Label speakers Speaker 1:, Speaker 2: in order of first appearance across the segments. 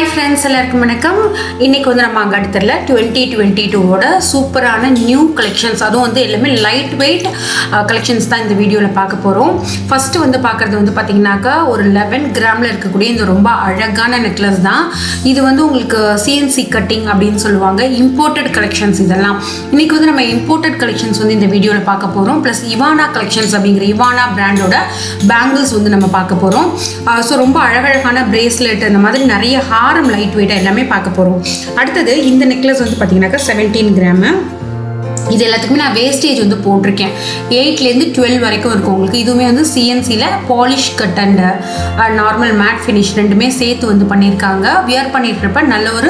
Speaker 1: Hi friends, எல்லாருக்கும் வணக்கம். இன்றைக்கி வந்து நம்ம அங்காடித்தெருல 2022ஓட சூப்பரான நியூ கலெக்ஷன்ஸ், அதுவும் வந்து எல்லாமே லைட் வெயிட் கலெக்ஷன்ஸ் தான் இந்த வீடியோவில் பார்க்க போகிறோம். ஃபஸ்ட்டு வந்து பார்க்குறது வந்து பார்த்திங்கனாக்கா ஒரு 11 கிராமில் இருக்கக்கூடிய இந்த ரொம்ப அழகான நெக்லஸ் தான். இது வந்து உங்களுக்கு CNC கட்டிங் அப்படின்னு சொல்லுவாங்க. இம்போர்ட்டட் கலெக்ஷன்ஸ் இதெல்லாம். இன்றைக்கி வந்து நம்ம இம்போர்ட்டட் கலெக்ஷன்ஸ் வந்து இந்த வீடியோவில் பார்க்க போகிறோம். ப்ளஸ் இவானா கலெக்ஷன்ஸ் அப்படிங்கிற இவானா பிராண்டோட பேங்கிள்ஸ் வந்து நம்ம பார்க்க போகிறோம். ஸோ ரொம்ப அழகழகான பிரேஸ்லெட், இந்த மாதிரி நிறைய ஹாரம் லைட் வெயிட்டாக எல்லாமே பார்க்க போகிறோம். அடுத்தது இந்த நெக்லஸ் வந்து பார்த்தீங்கன்னாக்கா 17 கிராமு. இது எல்லாத்துக்குமே நான் வேஸ்டேஜ் வந்து போட்டிருக்கேன். 8லேருந்து 12 வரைக்கும் இருக்கும் உங்களுக்கு. இதுவுமே வந்து CNCயில் polish cut and normal matte finish ரெண்டுமே சேர்த்து வந்து பண்ணியிருக்காங்க. வியர் பண்ணியிருக்கிறப்ப நல்ல ஒரு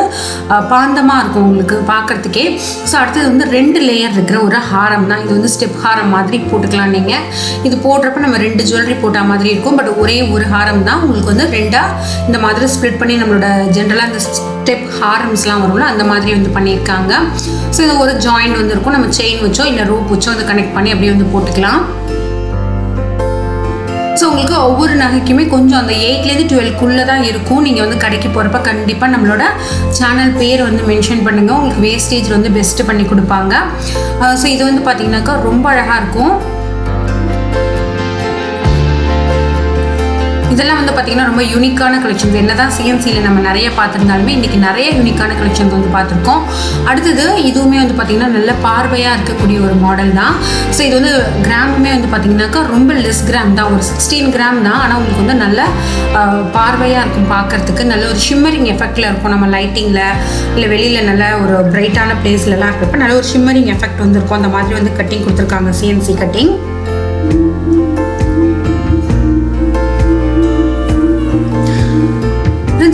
Speaker 1: பாந்தமாக இருக்கும் உங்களுக்கு பார்க்குறதுக்கே. ஸோ அடுத்தது வந்து 2 லேயர் இருக்கிற ஒரு ஹாரம் தான். இது வந்து ஸ்டெப் ஹாரம் மாதிரி போட்டுக்கலாம் நீங்கள். இது போடுறப்ப நம்ம 2 ஜுவல்லரி போட்ட மாதிரி இருக்கும். பட் ஒரே ஒரு ஹாரம் தான் உங்களுக்கு வந்து 2ஆக இந்த மாதிரி ஸ்ப்ளிட் பண்ணி நம்மளோட ஜென்ரலாக இந்த ஸ்டெப் ஹாரம்ஸ்லாம் வரும்ல அந்த மாதிரி வந்து பண்ணியிருக்காங்க. ஸோ இது ஒரு ஜாயிண்ட் வந்து இருக்கும். நம்ம செயின் வச்சோ இல்லை ரோப் வச்சோ வந்து கனெக்ட் பண்ணி அப்படியே வந்து போட்டுக்கலாம். ஸோ உங்களுக்கு ஒவ்வொரு நகைக்குமே கொஞ்சம் அந்த 8லேருந்து 12க்குள்ளே தான் இருக்கும். நீங்கள் வந்து கடைக்கு போகிறப்ப கண்டிப்பாக நம்மளோட சேனல் பேர் வந்து மென்ஷன் பண்ணுங்கள். உங்களுக்கு வேஸ்டேஜ் வந்து பெஸ்ட்டு பண்ணி கொடுப்பாங்க. ஸோ இது வந்து பார்த்திங்கனாக்கா ரொம்ப அழகாக இருக்கும். இதெல்லாம் வந்து பார்த்திங்கன்னா ரொம்ப யூனிக்கான கலெக்ஷன்ஸ். என்ன தான் CNCயில் நம்ம நிறைய பார்த்துருந்தாலுமே இன்றைக்கி நிறைய யூனிக்கான கலெக்ஷன்ஸ் வந்து பார்த்துருக்கோம். அடுத்தது இதுவுமே வந்து பார்த்திங்கன்னா நல்ல பார்வையாக இருக்கக்கூடிய ஒரு மாடல் தான். ஸோ இது வந்து கிராமுமே வந்து பார்த்திங்கனாக்கா ரொம்ப லெஸ் கிராம் தான், ஒரு 16 கிராம் தான். ஆனால் உங்களுக்கு வந்து நல்ல பார்வையாக இருக்கும் பார்க்குறதுக்கு. நல்ல ஒரு ஷிம்மரிங் எஃபெக்டில் இருக்கும். நம்ம லைட்டிங்கில் இல்லை வெளியில் நல்ல ஒரு பிரைட்டான பிளேஸ்லலாம் இருக்கிறப்ப நல்ல ஒரு ஷிம்மரிங் எஃபெக்ட் வந்து இருக்கும். அந்த மாதிரி வந்து கட்டிங் கொடுத்துருக்காங்க, CNC கட்டிங்.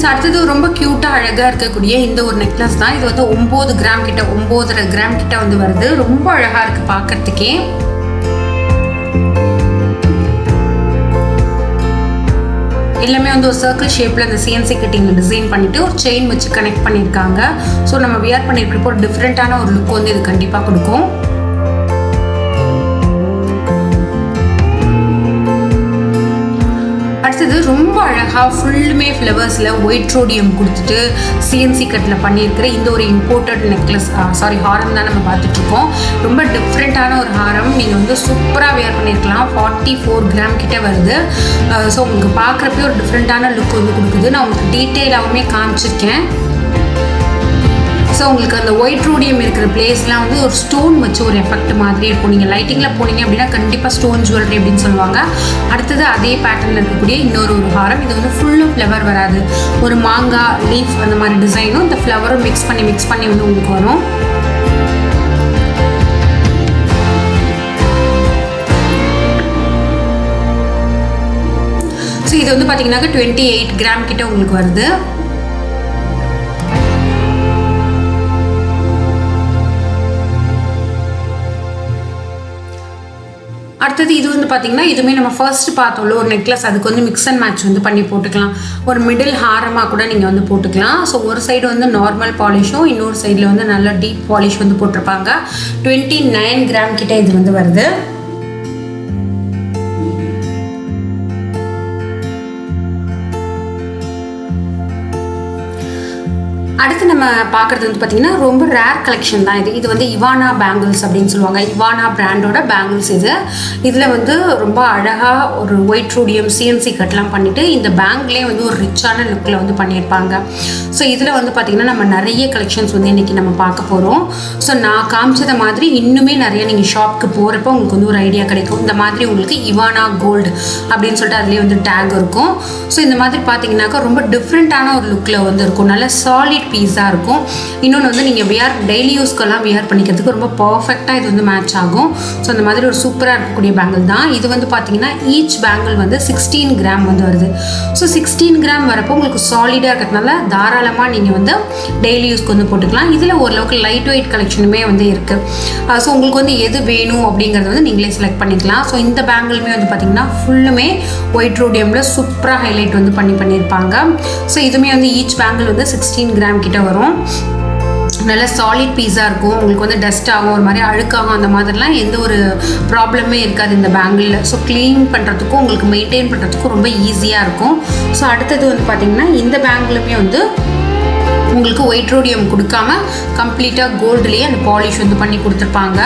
Speaker 1: அடுத்தது ரொம்ப க்யூட்டாக அழகாக இருக்கக்கூடிய இந்த ஒரு நெக்லஸ் தான். இது வந்து 9 கிராம் கிட்ட, 9.5 கிராம் கிட்ட வந்து வருது. ரொம்ப அழகாக இருக்குது பார்க்கறதுக்கே. எல்லாமே வந்து ஒரு சர்க்கிள் ஷேப்பில் அந்த CNC கட்டிங்கில் டிசைன் பண்ணிவிட்டு ஒரு செயின் வச்சு கனெக்ட் பண்ணியிருக்காங்க. ஸோ நம்ம வியர் பண்ணியிருக்கிறப்போ ஒரு டிஃப்ரெண்ட்டான ஒரு லுக் வந்து இது கண்டிப்பாக கொடுக்கும். அடுத்தது ரொம்ப அழகாக ஃபுல்லுமே ஃப்ளவர்ஸில் ஒயிட் ரோடியம் கொடுத்துட்டு CNC கட்டில் பண்ணியிருக்கிற இந்த ஒரு இம்போர்ட்டட் நெக்லஸ், ஹாரம் தான் நம்ம பார்த்துட்ருக்கோம். ரொம்ப டிஃப்ரெண்ட்டான ஒரு ஹாரம். நீங்கள் வந்து சூப்பராக வியர் பண்ணியிருக்கலாம். 44 கிராம் கிட்டே வருது. ஸோ உங்களுக்கு பார்க்குறப்பே ஒரு டிஃப்ரெண்ட்டான லுக் வந்து கொடுக்குது. நான் உங்களுக்கு டீட்டெயிலாகவுமே காமிச்சிருக்கேன். ஸோ உங்களுக்கு அந்த ஒயிட் ரோடியம் இருக்கிற பிளேஸ்லாம் வந்து ஒரு ஸ்டோன் வச்சு ஒரு எஃபெக்ட் மாதிரி இருக்கும். நீங்கள் லைட்டிங்கில் போனீங்க அப்படின்னா கண்டிப்பாக ஸ்டோன் ஜுவல்லரி அப்படின்னு சொல்லுவாங்க. அடுத்தது அதே பேட்டர்னில் இருக்கக்கூடிய இன்னொரு ஹாரம். இது வந்து ஃபுல்லும் ஃப்ளவர் வராது, ஒரு மாங்காய் லீஃப் அந்த மாதிரி டிசைனும் இந்த ஃப்ளவரும் மிக்ஸ் பண்ணி வந்து உங்களுக்கு வரும். ஸோ இது வந்து பார்த்தீங்கன்னாக்கா 28 கிராம் கிட்ட உங்களுக்கு வருது. அடுத்தது இது வந்து பார்த்திங்கன்னா இதுவுமே நம்ம ஃபர்ஸ்ட் பார்த்தோம்ல ஒரு நெக்லஸ், அதுக்கு வந்து மிக்ஸ் அண்ட் மேட்ச் வந்து பண்ணி போட்டுக்கலாம். ஒரு மிடில் ஹாரமாக கூட நீங்கள் வந்து போட்டுக்கலாம். ஸோ ஒரு சைடு வந்து நார்மல் பாலிஷும் இன்னொரு சைடில் வந்து நல்ல டீப் பாலிஷ் வந்து போட்டிருப்பாங்க. 29 கிராம் கிட்ட இது வந்து வருது. அடுத்து நம்ம பார்க்குறது வந்து பார்த்திங்கன்னா ரொம்ப ரேர் கலெக்ஷன் தான் இது. இது வந்து இவானா பேங்கிள்ஸ் அப்படின்னு சொல்லுவாங்க. இவானா பிராண்டோட பேங்கிள்ஸ் இது. இதில் வந்து ரொம்ப அழகாக ஒரு ஒயிட் ரோடியம் CNC கட்லாம் பண்ணிவிட்டு இந்த பேங்க்லேயே வந்து ஒரு ரிச்சான லுக்கில் வந்து பண்ணியிருப்பாங்க. ஸோ இதில் வந்து பார்த்திங்கன்னா நம்ம நிறைய கலெக்ஷன்ஸ் வந்து இன்றைக்கி நம்ம பார்க்க போகிறோம். ஸோ நான் காமிச்சத மாதிரி இன்னுமே நிறைய நீங்கள் ஷாப்புக்கு போகிறப்ப உங்களுக்கு வந்து ஒரு ஐடியா கிடைக்கும். இந்த மாதிரி உங்களுக்கு இவானா கோல்டு அப்படின்னு சொல்லிட்டு அதுலேயே வந்து டேக் இருக்கும். ஸோ இந்த மாதிரி பார்த்திங்கனாக்கா ரொம்ப டிஃப்ரெண்ட்டான ஒரு லுக்கில் வந்து இருக்கும். நல்ல சாலிட் பீஸாக இருக்கும். இன்னொன்று வந்து நீங்கள் டெய்லி யூஸ்க்கெல்லாம் வியர் பண்ணிக்கிறதுக்கு ரொம்ப பர்ஃபெக்டாக இது வந்து மேட்ச் ஆகும். ஸோ அந்த மாதிரி ஒரு சூப்பராக இருக்கக்கூடிய பேங்கிள் தான். இது வந்து பார்த்தீங்கன்னா ஈச் பேங்கிள் வந்து 16 கிராம் வந்து வருது. ஸோ 16 கிராம் வரப்போ உங்களுக்கு சாலிடாக இருக்கிறதுனால தாராளமாக நீங்கள் வந்து டெய்லி யூஸ்க்கு வந்து போட்டுக்கலாம். இதில் ஓரளவுக்கு லைட் வெயிட் கலெக்ஷனுமே வந்து இருக்குது. ஸோ உங்களுக்கு வந்து எது வேணும் அப்படிங்கிறத வந்து நீங்களே செலக்ட் பண்ணிக்கலாம். ஸோ இந்த பேங்கிளுமே வந்து பார்த்திங்கன்னா ஃபுல்லுமே ஒயிட் ரோடியமில் சூப்பராக ஹைலைட் வந்து பண்ணியிருப்பாங்க. ஸோ இதுவுமே வந்து ஈச் பேங்கிள் வந்து 16 கிராம் கிட்ட வரும். நல்ல சாலிட் பீஸாக இருக்கும். உங்களுக்கு வந்து டஸ்ட் ஆகும், ஒரு மாதிரி அழுக்காகும், அந்த மாதிரிலாம் எந்த ஒரு ப்ராப்ளமே இருக்காது இந்த பேங்கிளில். ஸோ க்ளீன் பண்ணுறதுக்கும் உங்களுக்கு மெயின்டைன் பண்ணுறதுக்கும் ரொம்ப ஈஸியாக இருக்கும். ஸோ அடுத்தது வந்து பார்த்திங்கன்னா இந்த பேங்கிலுமே வந்து உங்களுக்கு ஒயிட் ரோடியம் கொடுக்காம கம்ப்ளீட்டாக கோல்டுலேயே அந்த பாலிஷ் வந்து பண்ணி கொடுத்துருப்பாங்க.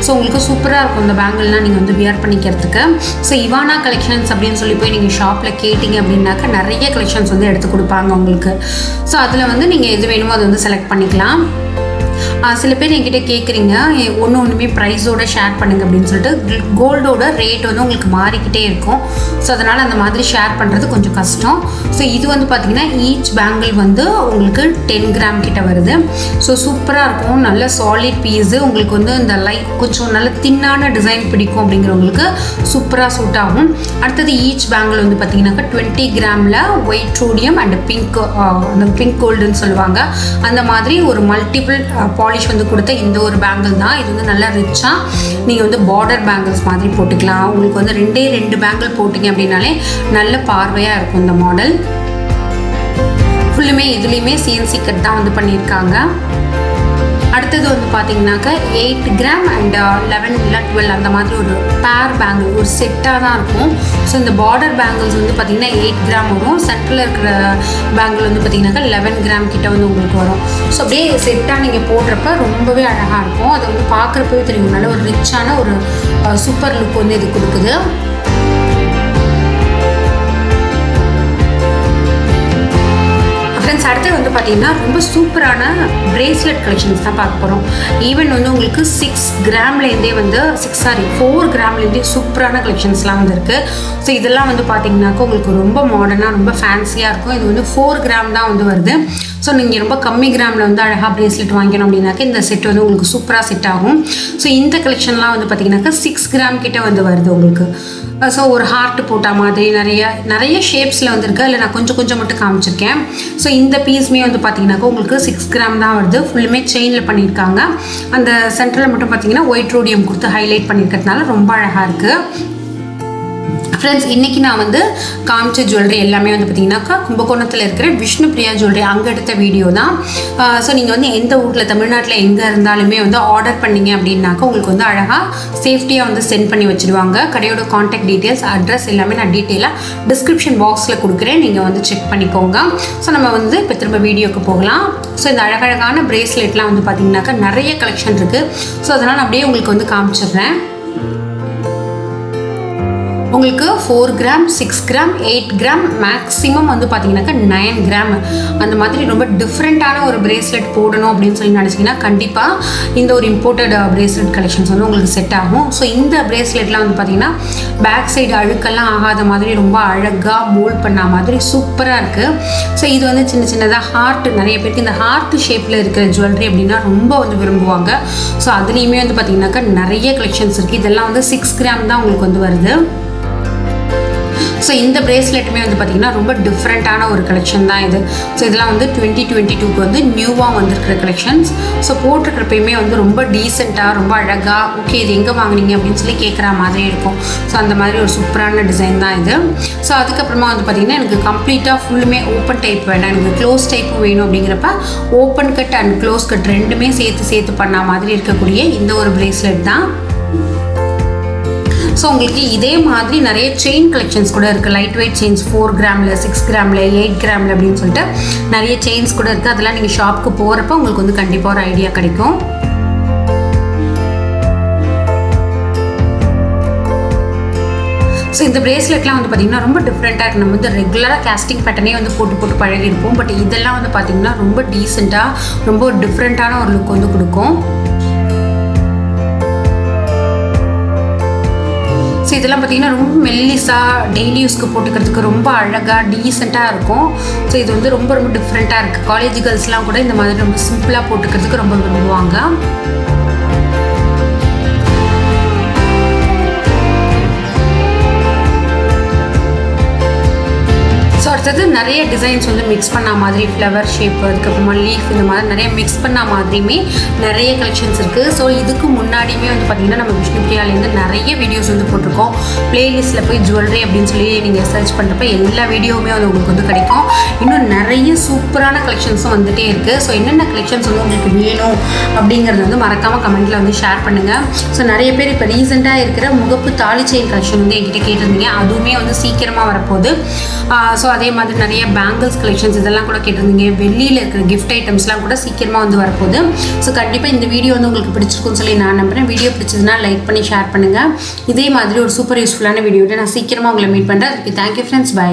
Speaker 1: ஸோ உங்களுக்கு சூப்பராக இருக்கும் இந்த பேங்கிள்லாம் நீங்கள் வந்து வியர் பண்ணிக்கிறதுக்கு. ஸோ இவானா கலெக்ஷன்ஸ் அப்படின்னு சொல்லி போய் நீங்கள் ஷாப்பில் கேட்டிங்க அப்படின்னாக்கா நிறைய கலெக்ஷன்ஸ் வந்து எடுத்து கொடுப்பாங்க உங்களுக்கு. ஸோ அதில் வந்து நீங்கள் எது வேணுமோ அதை வந்து செலக்ட் பண்ணிக்கலாம். சில பேர் என்கிட்ட கேட்குறீங்க ஒன்றுமே ப்ரைஸோட ஷேர் பண்ணுங்க அப்படின்னு சொல்லிட்டு. கோல்டோட ரேட் வந்து உங்களுக்கு மாறிக்கிட்டே இருக்கும். ஸோ அதனால் அந்த மாதிரி ஷேர் பண்ணுறது கொஞ்சம் கஷ்டம். ஸோ இது வந்து பார்த்திங்கன்னா ஈச் பேங்கிள் வந்து உங்களுக்கு 10 கிராம் கிட்ட வருது. ஸோ சூப்பராக இருக்கும், நல்ல சாலிட் பீஸு. உங்களுக்கு வந்து இந்த கொஞ்சம் நல்ல தின்னான டிசைன் பிடிக்கும் அப்படிங்கிறவங்களுக்கு சூப்பராக சூட் ஆகும். அடுத்தது ஈச் பேங்கிள் வந்து பார்த்திங்கனாக்கா 20 கிராமில் ஒயிட் ரோடியம் அண்ட் பிங்க் கோல்டுன்னு சொல்லுவாங்க. அந்த மாதிரி ஒரு மல்டிபிள் பாலிஷ் வந்து கொடுத்த இந்த ஒரு பேங்கிள் தான். இது வந்து நல்லா ரிச்சாக நீங்கள் வந்து பார்டர் பேங்கிள்ஸ் மாதிரி போட்டுக்கலாம். உங்களுக்கு வந்து 2 பேங்கிள் போட்டிங்க அப்படின்னாலே நல்ல பார்வையாக இருக்கும் இந்த மாடல். ஃபுல்லுமே இதுலேயுமே CNC கட் தான் வந்து பண்ணியிருக்காங்க. அடுத்தது வந்து பார்த்தீங்கன்னாக்கா 8 கிராம் அண்ட் 11 இல்லை 12 அந்த மாதிரி ஒரு பேர் பேங்கிள் ஒரு செட்டாக தான் இருக்கும். ஸோ இந்த பார்டர் பேங்கிள்ஸ் வந்து பார்த்திங்கன்னா 8 கிராம் வரும். சென்டரில் இருக்கிற பேங்கிள் வந்து பார்த்திங்கனாக்கா 11 கிராம் கிட்ட வந்து உங்களுக்கு வரும். ஸோ அப்படியே செட்டாக நீங்கள் போடுறப்ப ரொம்பவே அழகாக இருக்கும். அதை வந்து பார்க்குறப்பவே தெரியும், நல்ல ஒரு ரிச்சான ஒரு சூப்பர் லுக் வந்து இது கொடுக்குது. ஃப்ரெண்ட்ஸ், அடுத்து வந்து பார்த்தீங்கன்னா ரொம்ப சூப்பரான பிரேஸ்லெட் கலெக்ஷன்ஸ் தான் பார்க்க போகிறோம். ஈவன் வந்து உங்களுக்கு 6 கிராம்லேருந்தே வந்து 4 கிராம்லேருந்தே சூப்பரான கலெக்ஷன்ஸ்லாம் வந்து இருக்குது. ஸோ இதெல்லாம் வந்து பார்த்தீங்கன்னாக்கா உங்களுக்கு ரொம்ப மாடர்னாக ரொம்ப ஃபேன்சியாக இருக்கும். இது வந்து 4 கிராம் தான் வந்து வருது. ஸோ நீங்கள் ரொம்ப கம்மி கிராமில் வந்து அழகாக பிரேஸ்லெட் வாங்கிக்கணும் அப்படின்னாக்கா இந்த செட் வந்து உங்களுக்கு சூப்பராக செட் ஆகும். ஸோ இந்த கலெக்ஷன்லாம் வந்து பார்த்தீங்கன்னாக்கா 6 கிராம் கிட்ட வந்து வருது உங்களுக்கு. ஸோ ஒரு ஹார்ட் போட்ட மாதிரி நிறைய ஷேப்ஸில் வந்துருக்கு. அதில் நான் கொஞ்சம் மட்டும் காமிச்சிருக்கேன். ஸோ இந்த பீஸுமே வந்து பார்த்தீங்கன்னாக்கா உங்களுக்கு 6 கிராம் தான் வருது. ஃபுல்லுமே செயினில் பண்ணியிருக்காங்க. அந்த சென்டரில் மட்டும் பார்த்தீங்கன்னா ஒயிட் ரோடியம் கொடுத்து ஹைலைட் பண்ணியிருக்கிறதுனால ரொம்ப அழகாக இருக்குது. ஃப்ரெண்ட்ஸ், இன்றைக்கி நான் வந்து காமிச்ச ஜுவல்லரி எல்லாமே வந்து பார்த்திங்கனாக்கா கும்பகோணத்தில் இருக்கிற விஷ்ணுப்ரியா ஜுவல்லரி அங்கே எடுத்த வீடியோ தான். ஸோ நீங்கள் வந்து எந்த ஊரில் தமிழ்நாட்டில் எங்கே இருந்தாலுமே வந்து ஆர்டர் பண்ணிங்க அப்படின்னாக்கா உங்களுக்கு வந்து அழகாக சேஃப்டியாக வந்து சென்ட் பண்ணி வச்சுருவாங்க. கடையோட காண்டாக்ட் டீட்டெயில்ஸ், அட்ரஸ் எல்லாமே நான் டீட்டெயிலாக டிஸ்கிரிப்ஷன் பாக்ஸில் கொடுக்குறேன், நீங்கள் வந்து செக் பண்ணிக்கோங்க. ஸோ நம்ம வந்து இப்போ திரும்ப வீடியோக்கு போகலாம். ஸோ இந்த அழகழகான பிரேஸ்லெட்லாம் வந்து பார்த்திங்கனாக்கா நிறைய கலெக்ஷன் இருக்குது. ஸோ அதனால் நான் அப்படியே உங்களுக்கு வந்து காமிச்சிடுறேன். உங்களுக்கு 4 கிராம், 6 கிராம், 8 கிராம், மேக்ஸிமம் வந்து பார்த்தீங்கன்னாக்கா 9 கிராம் அந்த மாதிரி ரொம்ப டிஃப்ரெண்ட்டான ஒரு பிரேஸ்லெட் போடணும் அப்படின்னு சொல்லி நினச்சிங்கன்னா கண்டிப்பாக இந்த ஒரு இம்போர்ட்டட் பிரேஸ்லெட் கலெக்ஷன்ஸ் வந்து உங்களுக்கு செட் ஆகும். ஸோ இந்த பிரேஸ்லெட்லாம் வந்து பார்த்தீங்கன்னா பேக் சைடு அழுக்கெல்லாம் ஆகாத மாதிரி ரொம்ப அழகாக மோல்ட் பண்ண மாதிரி சூப்பராக இருக்குது. ஸோ இது வந்து சின்னதாக ஹார்ட், நிறைய பேருக்கு இந்த ஹார்ட் ஷேப்பில் இருக்கிற ஜுவல்லரி அப்படின்னா ரொம்ப வந்து விரும்புவாங்க. ஸோ அதுலேயுமே வந்து பார்த்தீங்கன்னாக்கா நிறைய கலெக்ஷன்ஸ் இருக்குது. இதெல்லாம் வந்து 6 கிராம் தான் உங்களுக்கு வந்து வருது. ஸோ இந்த பிரேஸ்லெட்டுமே வந்து பார்த்திங்கன்னா ரொம்ப டிஃப்ரெண்ட்டான ஒரு கலெக்ஷன் தான் இது. ஸோ இதெல்லாம் வந்து 2022க்கு வந்து நியூவாக வந்திருக்கிற கலெக்ஷன்ஸ். ஸோ போட்டிருக்கிறப்பயுமே வந்து ரொம்ப டீசெண்டாக ரொம்ப அழகாக ஓகே இது எங்கே வாங்கினீங்க அப்படின்னு சொல்லி கேட்குற மாதிரி இருக்கும். ஸோ அந்த மாதிரி ஒரு சூப்பரான டிசைன் தான் இது. ஸோ அதுக்கப்புறமா வந்து பார்த்திங்கன்னா எனக்கு கம்ப்ளீட்டாக ஃபுல்லுமே ஓப்பன் டைப் வேண்டாம், எனக்கு க்ளோஸ் டைப்பும் வேணும் அப்படிங்கிறப்ப open cut and close cut ரெண்டுமே சேர்த்து பண்ண மாதிரி இருக்கக்கூடிய இந்த ஒரு பிரேஸ்லெட் தான். ஸோ உங்களுக்கு இதே மாதிரி நிறைய செயின் கலெக்ஷன்ஸ் கூட இருக்குது. லைட் வெயிட் செயின்ஸ் 4 கிராமில், 6 கிராமில், 8 கிராமில் அப்படின்னு சொல்லிட்டு நிறைய செயின்ஸ் கூட இருக்குது. அதெல்லாம் நீங்கள் ஷாப்புக்கு போகிறப்ப உங்களுக்கு வந்து கண்டிப்பாக ஒரு ஐடியா கிடைக்கும். ஸோ இந்த பிரேஸ்லெட்லாம் வந்து பார்த்திங்கன்னா ரொம்ப டிஃப்ரெண்ட்டாக இருக்குது. நம்ம வந்து ரெகுலராக கேஸ்டிங் பேட்டர்னே வந்து போட்டு பழகிருப்போம். பட் இதெல்லாம் வந்து பார்த்திங்கன்னா ரொம்ப டீசெண்டாக ரொம்ப டிஃப்ரெண்ட்டான ஒரு லுக் வந்து கொடுக்கும். ஸோ இதெல்லாம் பார்த்திங்கன்னா ரொம்ப மெல்லிஸாக டெய்லி யூஸ்க்கு போட்டுக்கிறதுக்கு ரொம்ப அழகாக டீசெண்டாக இருக்கும். ஸோ இது வந்து ரொம்ப டிஃப்ரெண்ட்டாக இருக்குது. காலேஜ் கேர்ள்ஸ்லாம் கூட இந்த மாதிரி ரொம்ப சிம்பிளாக போட்டுக்கிறதுக்கு ரொம்ப விரும்புவாங்க. ஸோ அடுத்தது நிறைய டிசைன்ஸ் வந்து மிக்ஸ் பண்ண மாதிரி ஃப்ளவர் ஷேப், அதுக்கப்புறமா லீஃப், இந்த மாதிரி நிறைய மிக்ஸ் பண்ண மாதிரியுமே நிறைய கலெக்ஷன்ஸ் இருக்குது. ஸோ இதுக்கு முன்னாடியுமே வந்து பார்த்திங்கன்னா நம்ம விஷ்ணுப்ரியாலேருந்து நிறைய வீடியோஸ் வந்து போட்டிருக்கோம். ப்ளேலிஸ்ட்டில் போய் ஜுவல்லரி அப்படின்னு சொல்லி நீங்கள் சர்ச் பண்ணுறப்ப எல்லா வீடியோவுமே வந்து உங்களுக்கு வந்து கிடைக்கும். இன்னும் நிறைய சூப்பரான கலெக்ஷன்ஸும் வந்துகிட்டே இருக்குது. ஸோ என்னென்ன கலெக்ஷன்ஸ் வந்து உங்களுக்கு வேணும் அப்படிங்கிறது வந்து மறக்காமல் கமெண்ட்டில் வந்து ஷேர் பண்ணுங்கள். ஸோ நிறைய பேர் இப்போ ரீசெண்டாக இருக்கிற முகப்பு தாலி செயின் கலெக்ஷன் வந்து என்கிட்ட கேட்டிருந்தீங்க. அதுவுமே வந்து சீக்கிரமாக வரப்போகுது. ஸோ அதே மாதிரி நிறைய பேங்கிள்ஸ் கலெக்ஷன்ஸ் இதெல்லாம் கூட கேட்டிருந்தீங்க. வெள்ளியில் இருக்கிற கிஃப்ட் ஐட்டம்ஸ்லாம் கூட சீக்கிரமாக வந்து வரப்போகுது. ஸோ கண்டிப்பாக இந்த வீடியோ வந்து உங்களுக்கு பிடிச்சிருக்குன்னு சொல்லி நான் நம்புகிறேன். வீடியோ பிடிச்சதுன்னா லைக் பண்ணி ஷேர் பண்ணுங்கள். இதே மாதிரி ஒரு சூப்பர் யூஸ்ஃபுல்லான வீடியோட நான் சீக்கிரமாக உங்களை மீட் பண்ணுறேன். அதுக்கு தேங்க்யூ ஃப்ரெண்ட்ஸ். பை.